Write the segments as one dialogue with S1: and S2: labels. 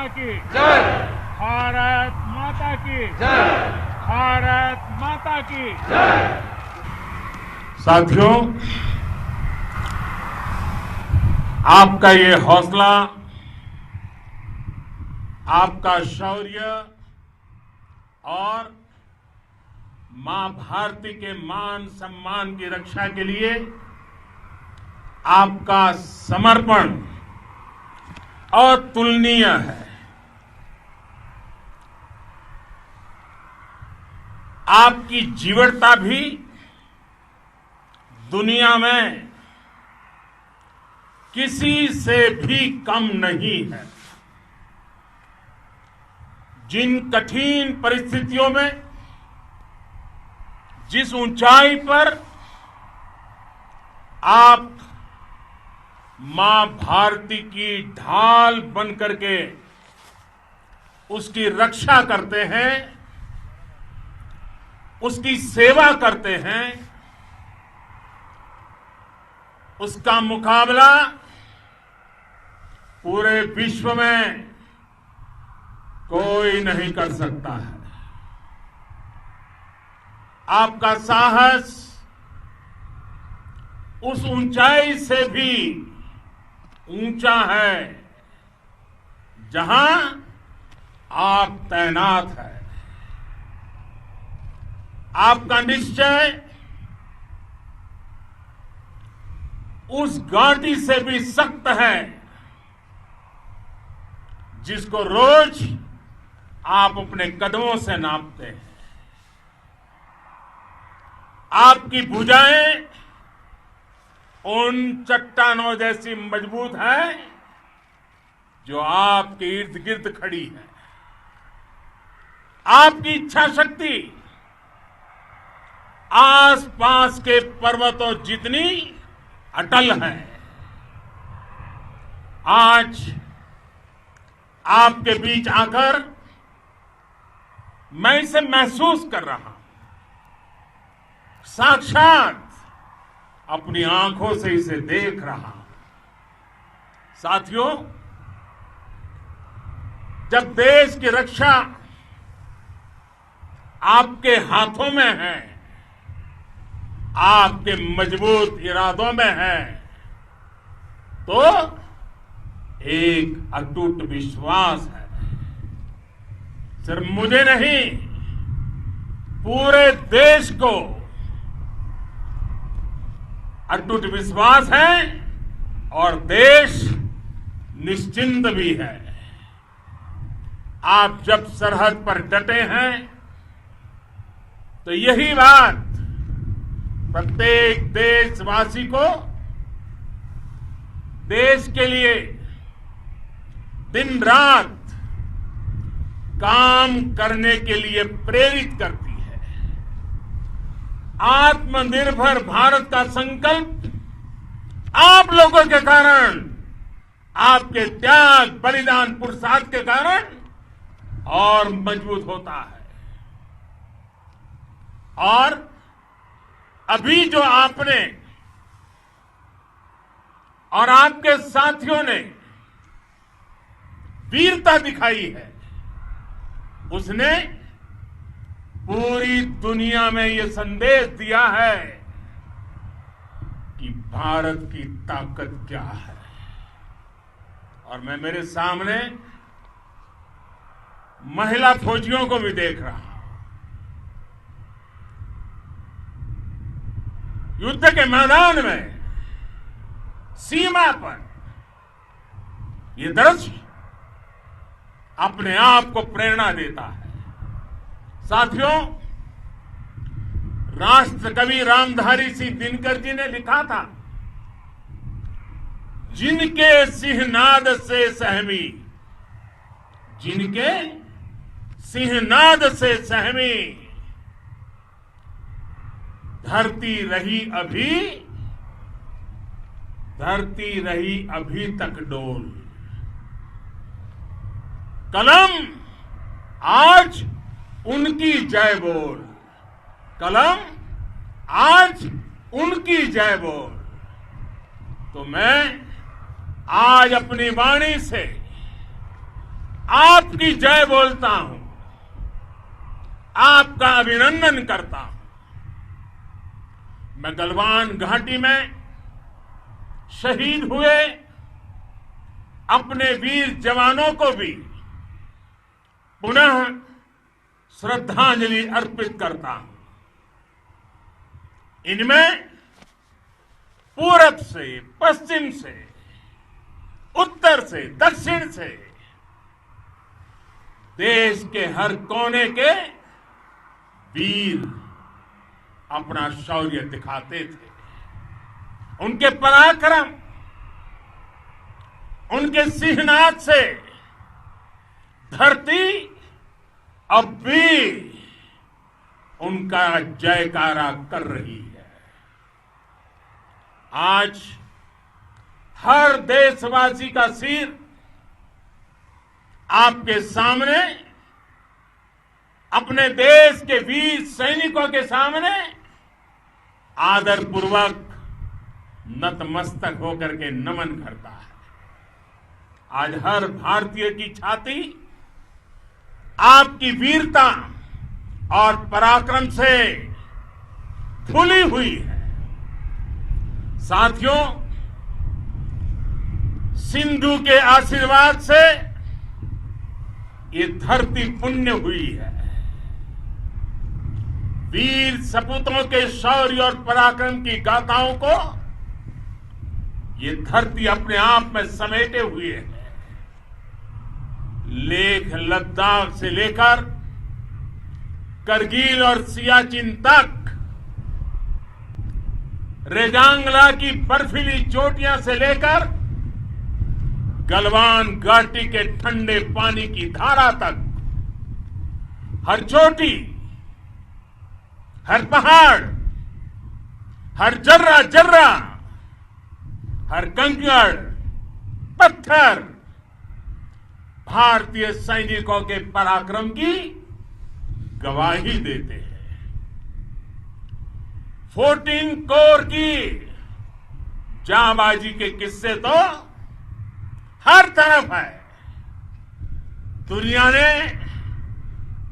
S1: की
S2: जय।
S1: भारत माता की
S2: जय।
S1: भारत माता की
S2: जय।
S1: साथियों, आपका ये हौसला, आपका शौर्य और मां भारती के मान सम्मान की रक्षा के लिए आपका समर्पण अतुलनीय है। आपकी जीवटता भी दुनिया में किसी से भी कम नहीं है। जिन कठिन परिस्थितियों में, जिस ऊंचाई पर आप मां भारती की ढाल बनकर के उसकी रक्षा करते हैं, उसकी सेवा करते हैं, उसका मुकाबला पूरे विश्व में कोई नहीं कर सकता है। आपका साहस उस ऊंचाई से भी ऊंचा है जहां आप तैनात हैं। आपका निश्चय उस घाटी से भी सख्त है जिसको रोज आप अपने कदमों से नापते हैं। आपकी भुजाएं उन चट्टानों जैसी मजबूत है जो आपके इर्द गिर्द खड़ी है। आपकी इच्छा शक्ति आसपास के पर्वतों जितनी अटल है। आज आपके बीच आकर मैं इसे महसूस कर रहा हूं, साक्षात अपनी आंखों से इसे देख रहा हूं। साथियों, जब देश की रक्षा आपके हाथों में है, आपके मजबूत इरादों में है, तो एक अटूट विश्वास है। सिर्फ मुझे नहीं, पूरे देश को अटूट विश्वास है और देश निश्चिंत भी है। आप जब सरहद पर डटे हैं तो यही बात प्रत्येक देशवासी को देश के लिए दिन रात काम करने के लिए प्रेरित करती है। आत्मनिर्भर भारत का संकल्प आप लोगों के कारण, आपके त्याग बलिदान पुरुषार्थ के कारण और मजबूत होता है। और अभी जो आपने और आपके साथियों ने वीरता दिखाई है, उसने पूरी दुनिया में यह संदेश दिया है कि भारत की ताकत क्या है। और मैं मेरे सामने महिला फौजियों को भी देख रहा हूं। युद्ध के मैदान में, सीमा पर यह दृश्य अपने आप को प्रेरणा देता है। साथियों, राष्ट्र कवि रामधारी सिंह दिनकर जी ने लिखा था, जिनके सिंहनाद से सहमी, जिनके सिंहनाद से सहमी, धरती रही अभी तक डोल। कलम आज उनकी जय बोल, कलम आज उनकी जय बोल। तो मैं आज अपनी वाणी से आपकी जय बोलता हूं, आपका अभिनंदन करता हूं। मैं गलवान घाटी में शहीद हुए अपने वीर जवानों को भी पुनः श्रद्धांजलि अर्पित करता हूं। इनमें पूरब से, पश्चिम से, उत्तर से, दक्षिण से देश के हर कोने के वीर अपना शौर्य दिखाते थे। उनके पराक्रम, उनके सिंहनाद से धरती अब भी उनका जयकारा कर रही है। आज हर देशवासी का सिर आपके सामने, अपने देश के वीर सैनिकों के सामने आदरपूर्वक नतमस्तक होकर के नमन करता है। आज हर भारतीय की छाती आपकी वीरता और पराक्रम से फूली हुई है। साथियों, सिंधु के आशीर्वाद से ये धरती पुण्य हुई है। वीर सपूतों के शौर्य और पराक्रम की गाथाओं को ये धरती अपने आप में समेटे हुए है। लेह लद्दाख से लेकर करगिल और सियाचिन तक, रेजांगला की बर्फीली चोटियां से लेकर गलवान घाटी के ठंडे पानी की धारा तक, हर चोटी, हर पहाड़, हर जर्रा जर्रा, हर कंकड़ पत्थर भारतीय सैनिकों के पराक्रम की गवाही देते हैं। 14 कोर की जांबाजी के किस्से तो हर तरफ है। दुनिया ने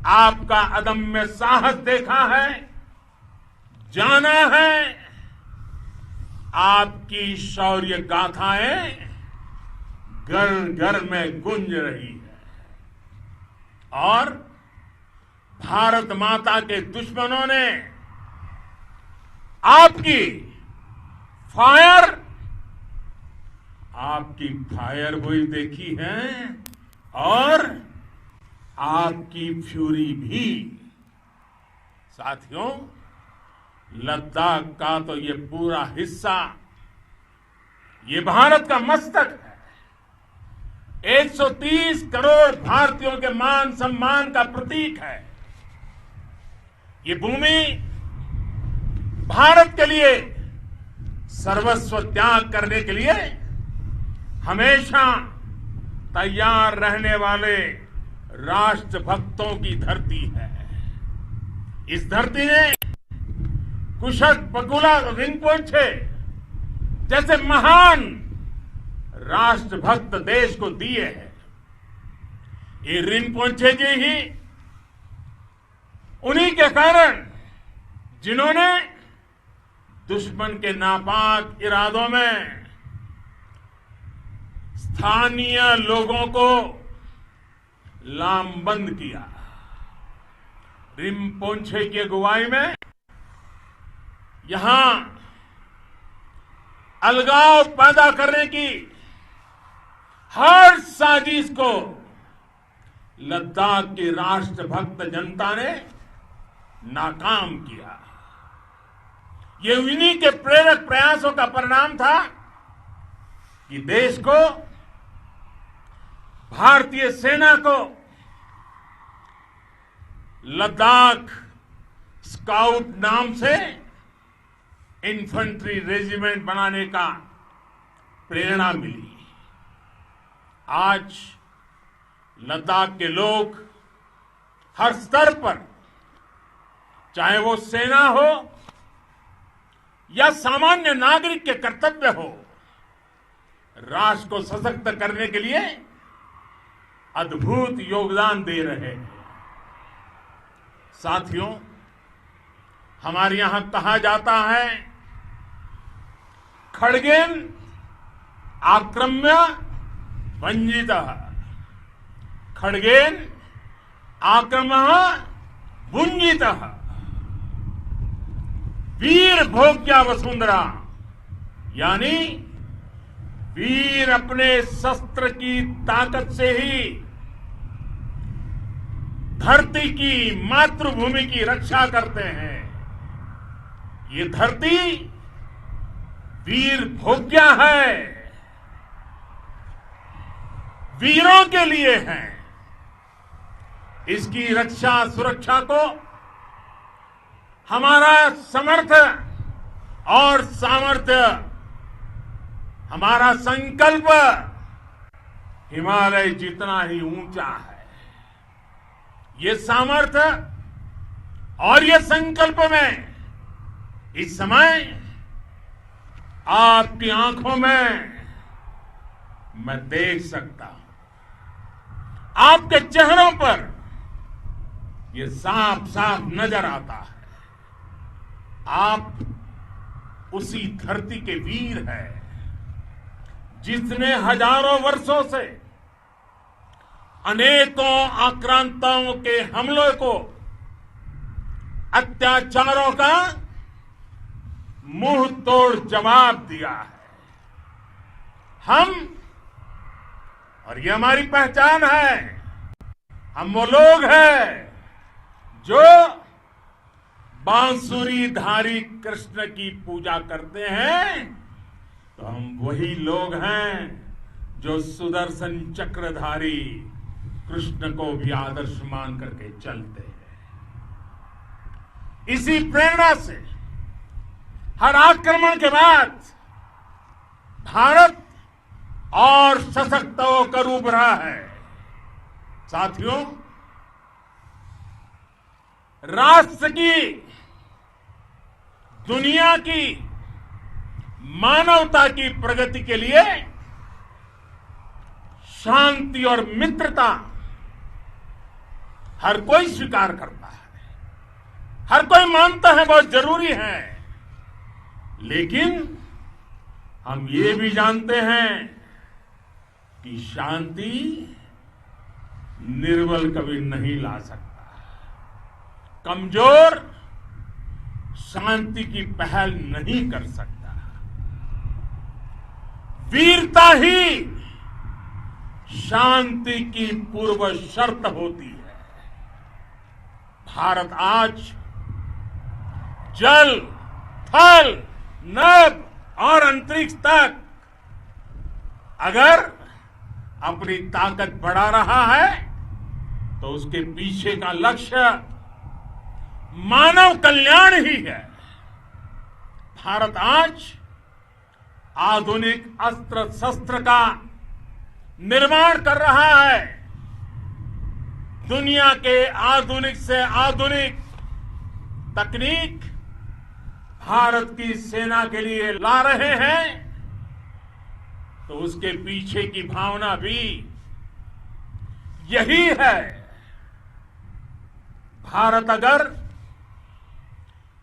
S1: आपका अदम्य साहस देखा है, जाना है। आपकी शौर्य गाथाएं घर घर में गूंज रही है और भारत माता के दुश्मनों ने आपकी फायर हुई देखी है और आपकी फ्यूरी भी। साथियों, लद्दाख का तो ये पूरा हिस्सा ये भारत का मस्तक है। 130 करोड़ भारतीयों के मान सम्मान का प्रतीक है। ये भूमि भारत के लिए सर्वस्व त्याग करने के लिए हमेशा तैयार रहने वाले राष्ट्रभक्तों की धरती है। इस धरती ने कुशक बकुला रिम्पोचे जैसे महान राष्ट्रभक्त देश को दिए हैं। ये रिम्पोचे जी ही उन्हीं के कारण जिन्होंने दुश्मन के नापाक इरादों में स्थानीय लोगों को लामबंद किया। रिम्पोचे की अगुवाई में यहां अलगाव पैदा करने की हर साजिश को लद्दाख की राष्ट्रभक्त जनता ने नाकाम किया। ये उन्हीं के प्रेरक प्रयासों का परिणाम था कि देश को, भारतीय सेना को लद्दाख स्काउट नाम से इन्फेंट्री रेजिमेंट बनाने का प्रेरणा मिली। आज लद्दाख के लोग हर स्तर पर, चाहे वो सेना हो या सामान्य नागरिक के कर्तव्य हो, राष्ट्र को सशक्त करने के लिए अद्भुत योगदान दे रहे हैं। साथियों, हमारे यहां कहा जाता है, खड्गेन आक्रम्य भंजितः, खड्गेन आक्रम्य भुंजितः, वीर भोग्या वसुंधरा, यानी वीर अपने शस्त्र की ताकत से ही धरती की, मातृभूमि की रक्षा करते हैं। ये धरती वीर भोग्या है, वीरों के लिए है। इसकी रक्षा सुरक्षा को हमारा समर्थ और सामर्थ्य, हमारा संकल्प हिमालय जितना ही ऊंचा है। ये सामर्थ्य और ये संकल्प में इस समय आपकी आंखों में मैं देख सकता हूं। आपके चेहरों पर ये साफ साफ नजर आता है। आप उसी धरती के वीर हैं जिसने हजारों वर्षों से अनेकों आक्रांताओं के हमलों को, अत्याचारों का मुंह तोड़ जवाब दिया है। हम, और ये हमारी पहचान है, हम वो लोग हैं जो बांसुरीधारी कृष्ण की पूजा करते हैं, तो हम वही लोग हैं जो सुदर्शन चक्रधारी कृष्ण को भी आदर्श मान करके चलते हैं। इसी प्रेरणा से हर आक्रमण के बाद भारत और सशक्त होकर उभरा है। साथियों, राष्ट्र की, दुनिया की, मानवता की प्रगति के लिए शांति और मित्रता हर कोई स्वीकार करता है, हर कोई मानता है बहुत जरूरी है। लेकिन हम ये भी जानते हैं कि शांति निर्बल कभी नहीं ला सकता। कमजोर शांति की पहल नहीं कर सकता। वीरता ही शांति की पूर्व शर्त होती है। भारत आज जल, थल, नभ और अंतरिक्ष तक अगर अपनी ताकत बढ़ा रहा है तो उसके पीछे का लक्ष्य मानव कल्याण ही है। भारत आज आधुनिक अस्त्र शस्त्र का निर्माण कर रहा है। दुनिया के आधुनिक से आधुनिक तकनीक भारत की सेना के लिए ला रहे हैं, तो उसके पीछे की भावना भी यही है। भारत अगर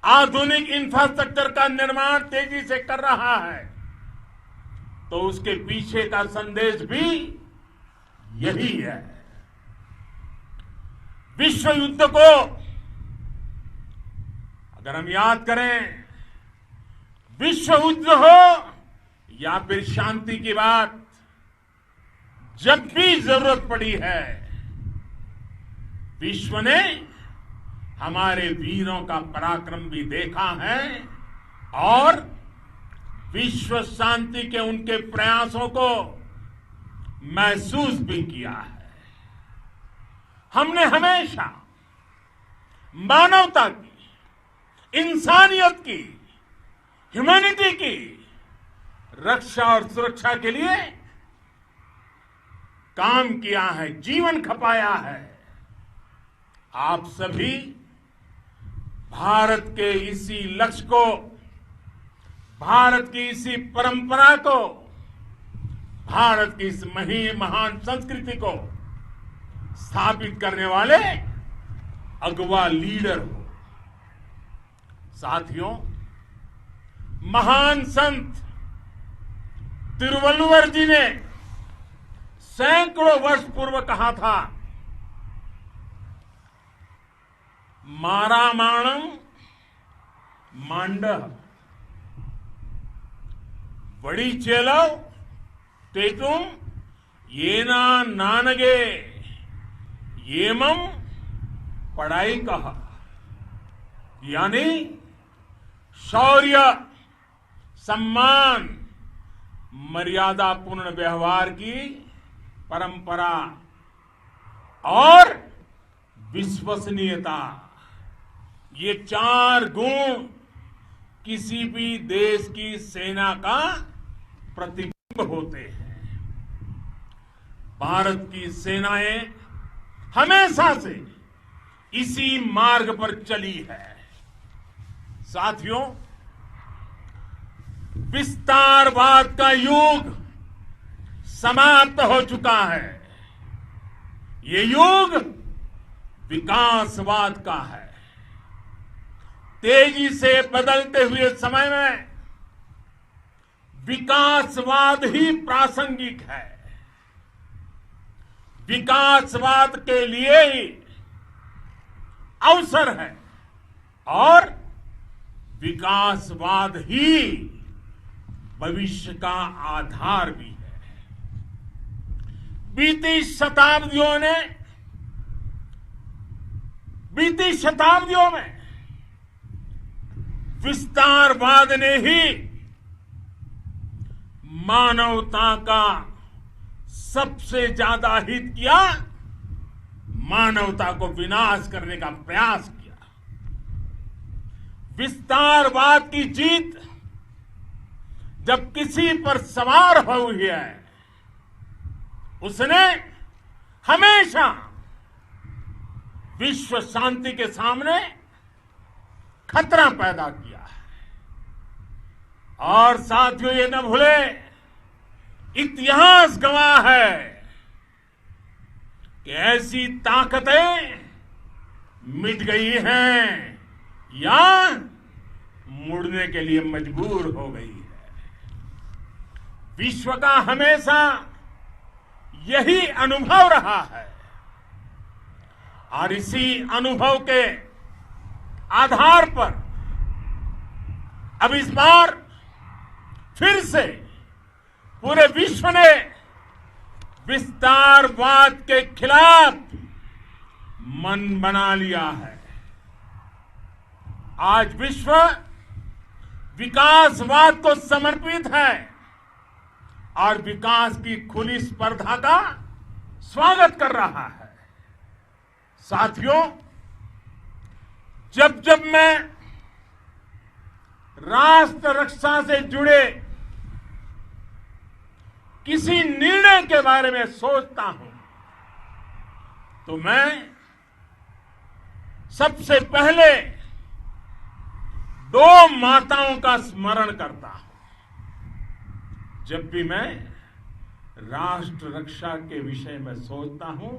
S1: आधुनिक इंफ्रास्ट्रक्चर का निर्माण तेजी से कर रहा है तो उसके पीछे का संदेश भी यही है। विश्व युद्ध को अगर हम याद करें, विश्व युद्ध हो या फिर शांति की बात, जब भी जरूरत पड़ी है, विश्व ने हमारे वीरों का पराक्रम भी देखा है और विश्व शांति के उनके प्रयासों को महसूस भी किया है। हमने हमेशा मानवता की, इंसानियत की, ह्यूमैनिटी की रक्षा और सुरक्षा के लिए काम किया है, जीवन खपाया है। आप सभी भारत के इसी लक्ष्य को, भारत की इसी परंपरा को, भारत की इस महान संस्कृति को स्थापित करने वाले अगवा लीडर हो। साथियों, महान संत तिरुवल्लुवर जी ने सैकड़ों वर्ष पूर्व कहा था, मारामाणम मांडह वड़ी चेलव तेतुम येना नानगे येमम पढ़ाई कहा। यानी शौर्य, सम्मान, मर्यादा पूर्ण व्यवहार की परंपरा और विश्वसनीयता, ये 4 गुण किसी भी देश की सेना का प्रतिबिंब होते हैं। भारत की सेनाएं हमेशा से इसी मार्ग पर चली है। साथियों, विस्तारवाद का युग समाप्त हो चुका है। ये युग विकासवाद का है। तेजी से बदलते हुए समय में विकासवाद ही प्रासंगिक है। विकासवाद के लिए ही अवसर है और विकासवाद ही भविष्य का आधार भी है। बीती शताब्दियों में विस्तारवाद ने ही मानवता का सबसे ज्यादा हित किया, मानवता को विनाश करने का प्रयास किया। विस्तारवाद की जीत जब किसी पर सवार हुई है, उसने हमेशा विश्व शांति के सामने खतरा पैदा किया है। और साथियों, ये न भूले, इतिहास गवाह है कि ऐसी ताकतें मिट गई हैं या मुड़ने के लिए मजबूर हो गई है। विश्व का हमेशा यही अनुभव रहा है और इसी अनुभव के आधार पर अब इस बार फिर से पूरे विश्व ने विस्तारवाद के खिलाफ मन बना लिया है। आज विश्व विकासवाद को समर्पित है और विकास की खुली स्पर्धा का स्वागत कर रहा है। साथियों, जब जब मैं राष्ट्र रक्षा से जुड़े किसी निर्णय के बारे में सोचता हूं तो मैं सबसे पहले 2 माताओं का स्मरण करता हूं। जब भी मैं राष्ट्र रक्षा के विषय में सोचता हूं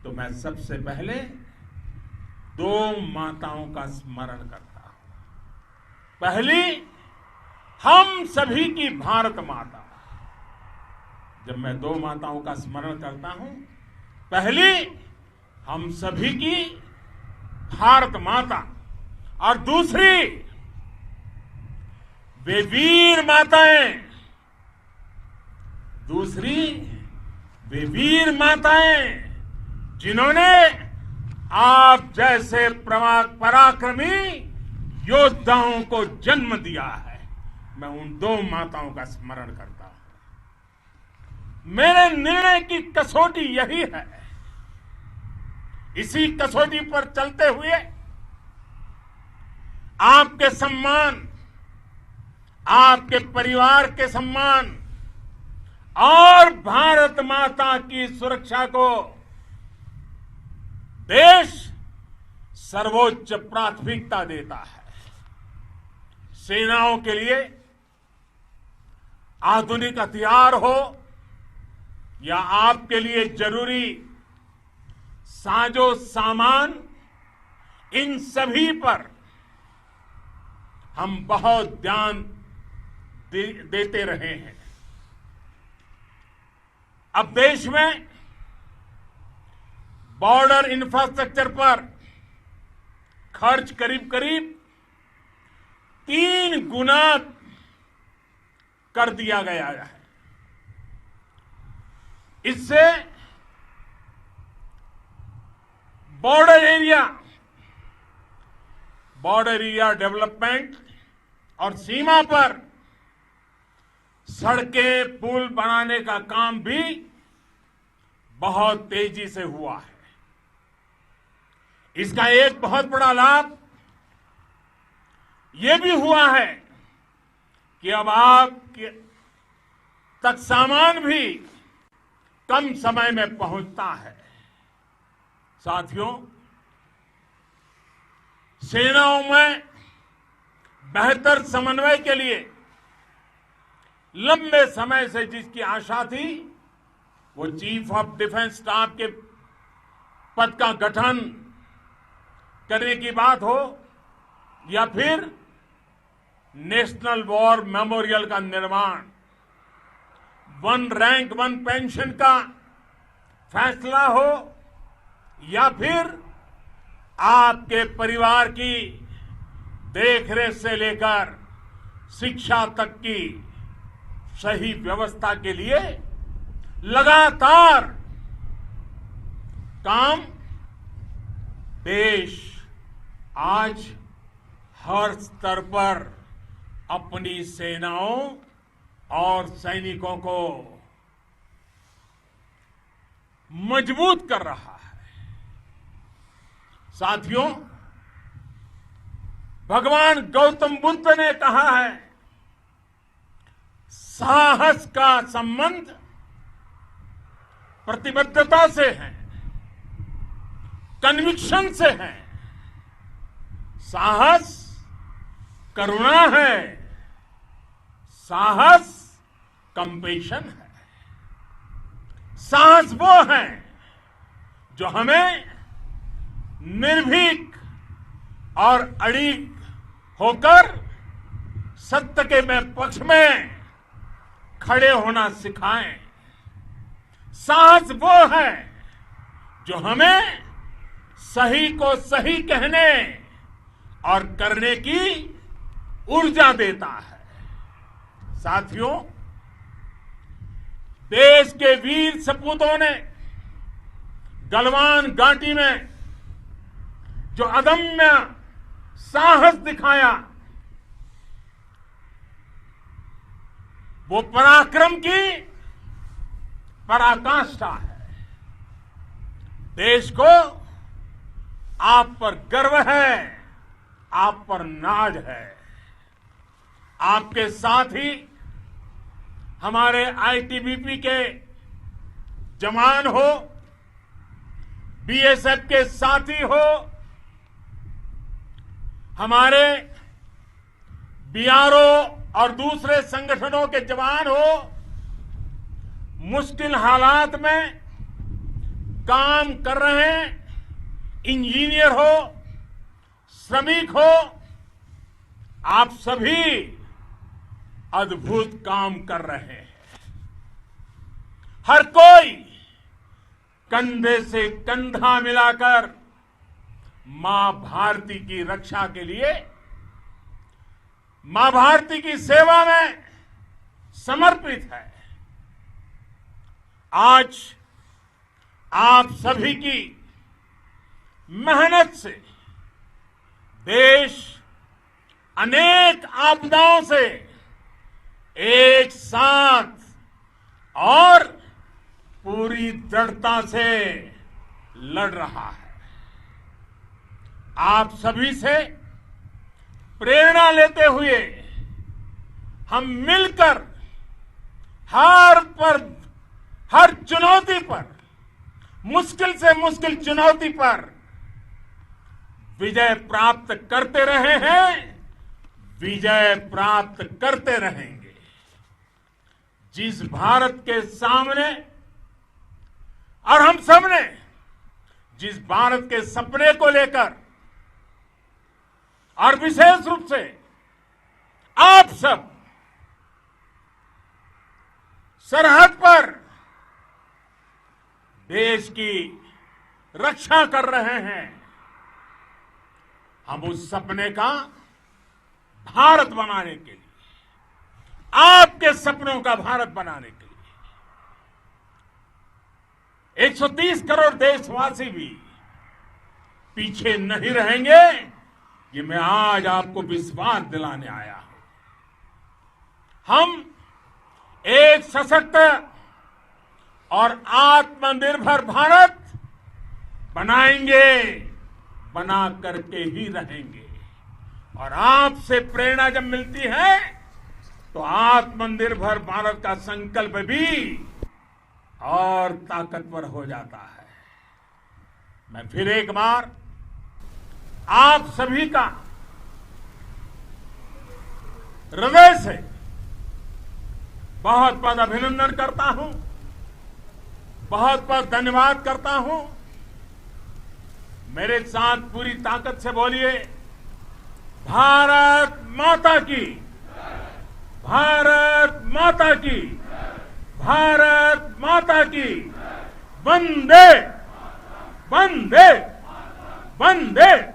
S1: तो मैं सबसे पहले 2 माताओं का स्मरण करता हूं। पहली, हम सभी की भारत माता। जब मैं 2 माताओं का स्मरण करता हूं, पहली हम सभी की भारत माता और दूसरी वे वीर माताएं, जिन्होंने आप जैसे पराक्रमी योद्धाओं को जन्म दिया है। मैं उन 2 माताओं का स्मरण करता हूं। मेरे निर्णय की कसौटी यही है। इसी कसौटी पर चलते हुए आपके सम्मान, आपके परिवार के सम्मान और भारत माता की सुरक्षा को देश सर्वोच्च प्राथमिकता देता है। सेनाओं के लिए आधुनिक हथियार हो या आपके लिए जरूरी साजो सामान, इन सभी पर हम बहुत ध्यान देते रहे हैं। अब देश में बॉर्डर इंफ्रास्ट्रक्चर पर खर्च करीब करीब 3 गुना कर दिया गया है। इससे बॉर्डर एरिया डेवलपमेंट और सीमा पर सड़कें पुल बनाने का काम भी बहुत तेजी से हुआ है। इसका एक बहुत बड़ा लाभ ये भी हुआ है कि अब आप तक सामान भी कम समय में पहुंचता है। साथियों, सेनाओं में बेहतर समन्वय के लिए लंबे समय से जिसकी आशा थी, वो चीफ ऑफ डिफेंस स्टाफ के पद का गठन करने की बात हो या फिर नेशनल वॉर मेमोरियल का निर्माण, 1 रैंक 1 पेंशन का फैसला हो या फिर आपके परिवार की देखरेख से लेकर शिक्षा तक की सही व्यवस्था के लिए लगातार काम देश आज हर स्तर पर अपनी सेनाओं और सैनिकों को मजबूत कर रहा है। साथियों, भगवान गौतम बुद्ध ने कहा है, साहस का संबंध प्रतिबद्धता से है, कन्विक्शन से है। साहस करुणा है, साहस कंपेशन है। साहस वो है जो हमें निर्भीक और अड़िग होकर सत्य के पक्ष में खड़े होना सिखाएं। साहस वो है जो हमें सही को सही कहने और करने की ऊर्जा देता है। साथियों, देश के वीर सपूतों ने गलवान घाटी में जो अदम्य साहस दिखाया, वो पराक्रम की पराकाष्ठा है। देश को आप पर गर्व है, आप पर नाज है। आपके साथ ही हमारे आईटीबीपी के जवान हो, बीएसएफ के साथी हो, हमारे बीआरओ और दूसरे संगठनों के जवान हो, मुश्किल हालात में काम कर रहे हैं, इंजीनियर हो, श्रमिक हो, आप सभी अद्भुत काम कर रहे हैं। हर कोई कंधे से कंधा मिलाकर मां भारती की रक्षा के लिए, मां भारती की सेवा में समर्पित है। आज आप सभी की मेहनत से देश अनेक आपदाओं से एक साथ और पूरी दृढ़ता से लड़ रहा है। आप सभी से प्रेरणा लेते हुए हम मिलकर हर चुनौती पर, मुश्किल से मुश्किल चुनौती पर विजय प्राप्त करते रहे हैं, विजय प्राप्त करते रहेंगे। जिस भारत के सामने और हम सबने जिस भारत के सपने को लेकर और विशेष रूप से आप सब सरहद पर देश की रक्षा कर रहे हैं, हम उस सपने का भारत बनाने के लिए, आपके सपनों का भारत बनाने के लिए 130 करोड़ देशवासी भी पीछे नहीं रहेंगे, ये मैं आज आपको विश्वास दिलाने आया हूं। हम एक सशक्त और आत्मनिर्भर भारत बनाएंगे, बना करके ही रहेंगे। और आपसे प्रेरणा जब मिलती है तो आत्मनिर्भर भारत का संकल्प भी और ताकतवर हो जाता है। मैं फिर एक बार आप सभी का हृदय से बहुत बहुत अभिनंदन करता हूं, बहुत बहुत धन्यवाद करता हूं। मेरे साथ पूरी ताकत से बोलिए, भारत माता की, भारत माता की, भारत माता की, वंदे वंदे वंदे।